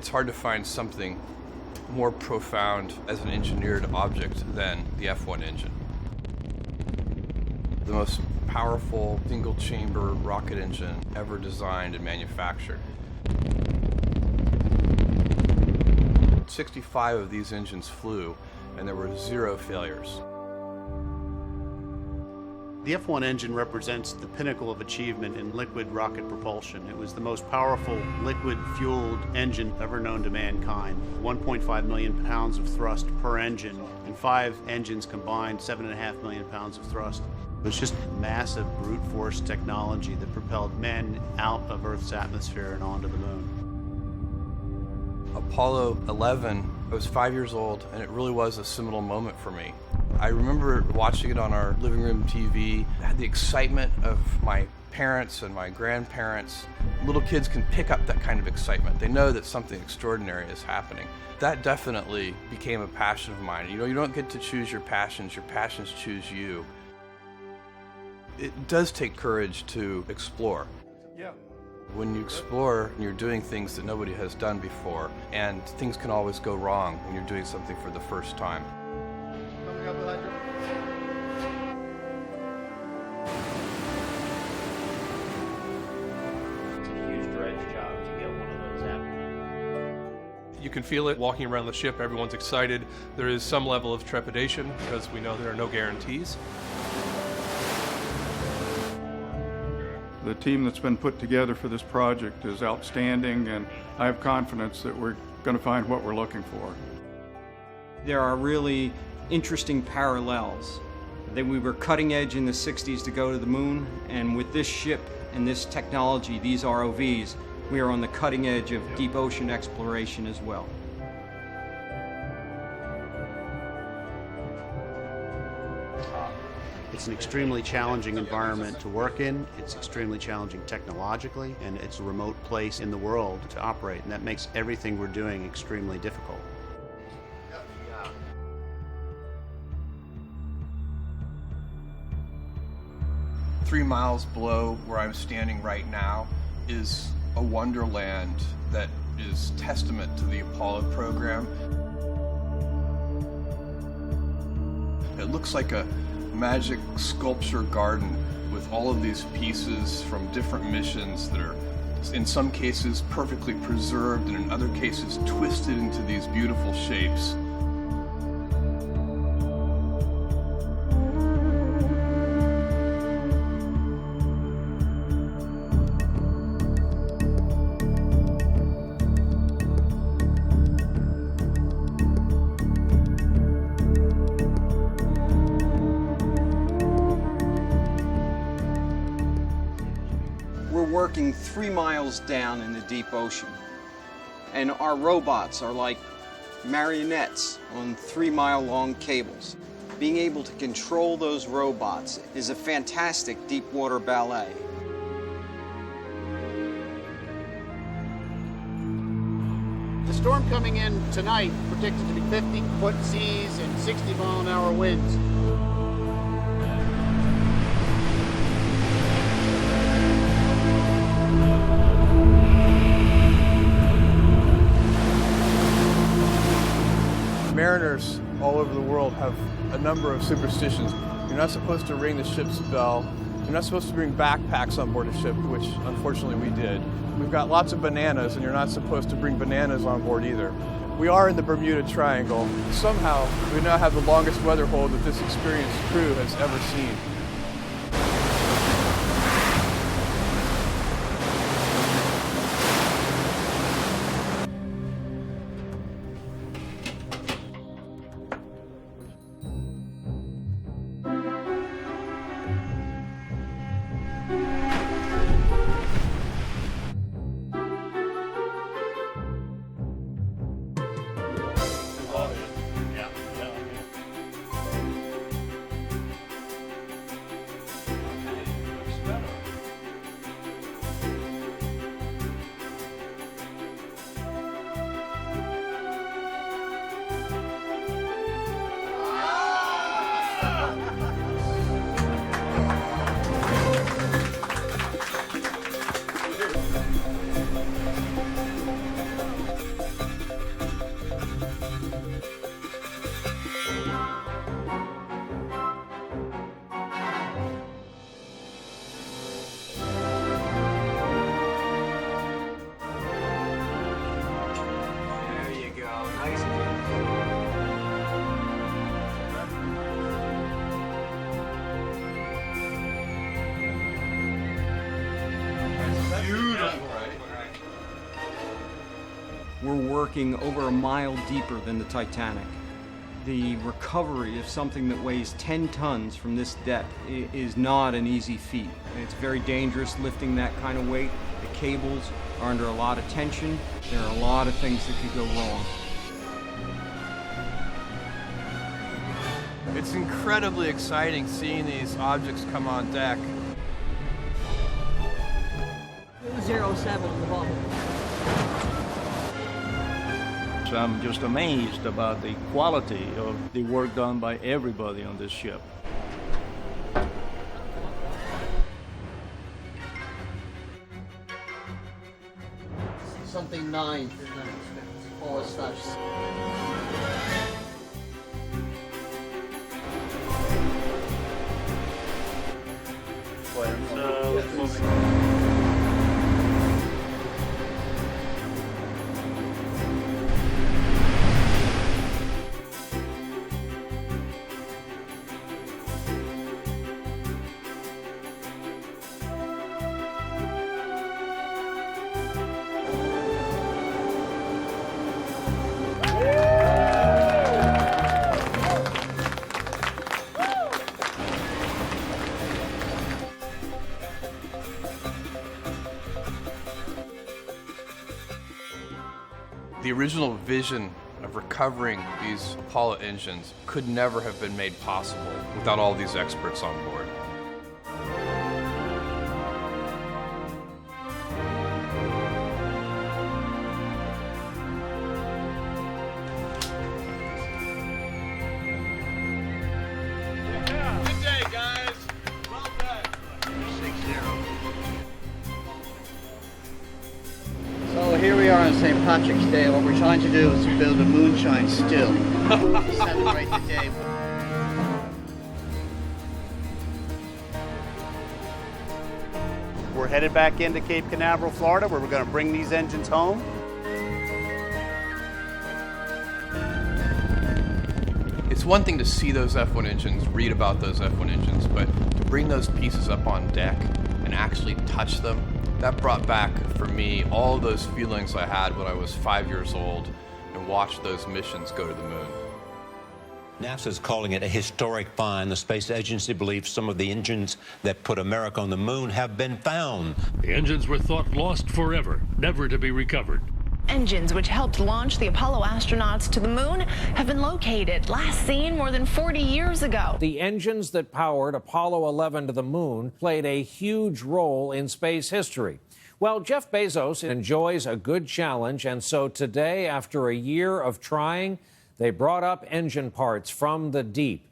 It's hard to find something more profound as an engineered object than the F1 engine. The most powerful single-chamber rocket engine ever designed and manufactured. 65 of these engines flew, and there were 0 failures. The F1 engine represents the pinnacle of achievement in liquid rocket propulsion. It was the most powerful liquid-fueled engine ever known to mankind. 1.5 million pounds of thrust per engine, and 5 engines combined, 7.5 million pounds of thrust. It was just massive brute force technology that propelled men out of Earth's atmosphere and onto the moon. Apollo 11, I was 5 years old, and it really was a seminal moment for me. I remember watching it on our living room TV. I had the excitement of my parents and my grandparents. Little kids can pick up that kind of excitement. They know that something extraordinary is happening. That definitely became a passion of mine. You know, you don't get to choose your passions choose you. It does take courage to explore. Yeah. When you explore, you're doing things that nobody has done before, and things can always go wrong when you're doing something for the first time. Coming up behind you. It's a huge dredge job to get one of those out. You can feel it walking around the ship. Everyone's excited. There is some level of trepidation because we know there are no guarantees. The team that's been put together for this project is outstanding, and I have confidence that we're going to find what we're looking for. There are really interesting parallels. That we were cutting edge in the 60s to go to the moon, and with this ship and this technology, these ROVs, we are on the cutting edge of deep ocean exploration as well. It's an extremely challenging environment to work in. It's extremely challenging technologically, and it's a remote place in the world to operate, and that makes everything we're doing extremely difficult. 3 miles below where I'm standing right now is a wonderland that is testament to the Apollo program. It looks like a magic sculpture garden with all of these pieces from different missions that are, in some cases, perfectly preserved, and in other cases, twisted into these beautiful shapes. We're working 3 miles down in the deep ocean, and our robots are like marionettes on 3-mile-long cables. Being able to control those robots is a fantastic deep water ballet. The storm coming in tonight predicted to be 50-foot seas and 60-mile-an-hour winds. Mariners all over the world have a number of superstitions. You're not supposed to ring the ship's bell. You're not supposed to bring backpacks on board a ship, which unfortunately we did. We've got lots of bananas, and you're not supposed to bring bananas on board either. We are in the Bermuda Triangle. Somehow, we now have the longest weather hold that this experienced crew has ever seen. We're working over a mile deeper than the Titanic. The recovery of something that weighs 10 tons from this depth is not an easy feat. It's very dangerous lifting that kind of weight. The cables are under a lot of tension. There are a lot of things that could go wrong. It's incredibly exciting seeing these objects come on deck. 07 at the bottom. So I'm just amazed about the quality of the work done by everybody on this ship. Something 9. All this stuff. The original vision of recovering these Apollo engines could never have been made possible without all these experts on board. Good day, guys. Well done. 6-0. So here we are on St. Patrick's Day. What we're trying to do is to build a moonshine still. To celebrate the day. We're headed back into Cape Canaveral, Florida, where we're going to bring these engines home. It's one thing to see those F1 engines, read about those F1 engines, but to bring those pieces up on deck and actually touch them, that brought back for me all those feelings I had when I was 5 years old and watched those missions go to the moon. NASA's calling it a historic find. The space agency believes some of the engines that put America on the moon have been found. The engines were thought lost forever, never to be recovered. Engines which helped launch the Apollo astronauts to the moon have been located, last seen more than 40 years ago. The engines that powered Apollo 11 to the moon played a huge role in space history. Well, Jeff Bezos enjoys a good challenge, and so today, after a year of trying, they brought up engine parts from the deep.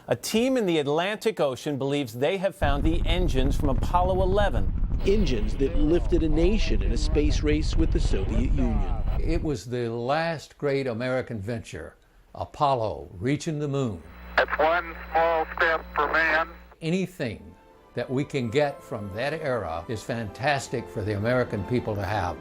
A team in the Atlantic Ocean believes they have found the engines from Apollo 11. Engines that lifted a nation in a space race with the Soviet Union. It was the last great American venture, Apollo reaching the moon. It's one small step for man. Anything that we can get from that era is fantastic for the American people to have.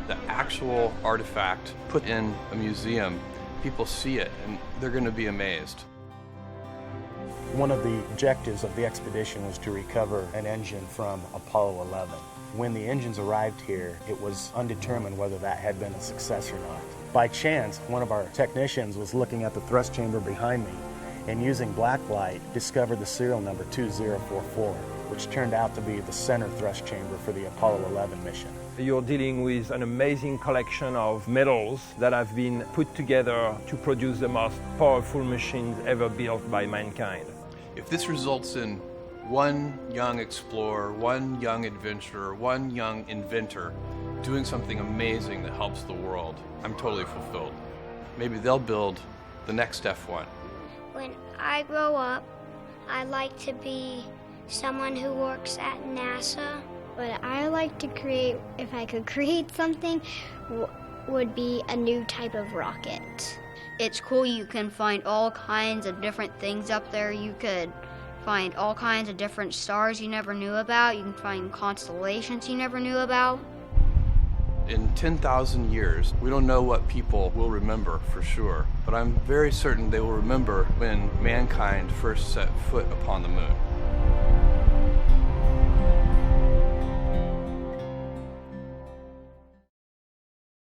The actual artifact put in a museum, people see it and they're going to be amazed. One of the objectives of the expedition was to recover an engine from Apollo 11. When the engines arrived here, it was undetermined whether that had been a success or not. By chance, one of our technicians was looking at the thrust chamber behind me and using black light discovered the serial number 2044, which turned out to be the center thrust chamber for the Apollo 11 mission. You're dealing with an amazing collection of metals that have been put together to produce the most powerful machines ever built by mankind. If this results in one young explorer, one young adventurer, one young inventor doing something amazing that helps the world, I'm totally fulfilled. Maybe they'll build the next F1. When I grow up, I'd like to be someone who works at NASA. What I like to create, if I could create something, would be a new type of rocket. It's cool, you can find all kinds of different things up there. You could find all kinds of different stars you never knew about. You can find constellations you never knew about. In 10,000 years, we don't know what people will remember for sure, but I'm very certain they will remember when mankind first set foot upon the moon.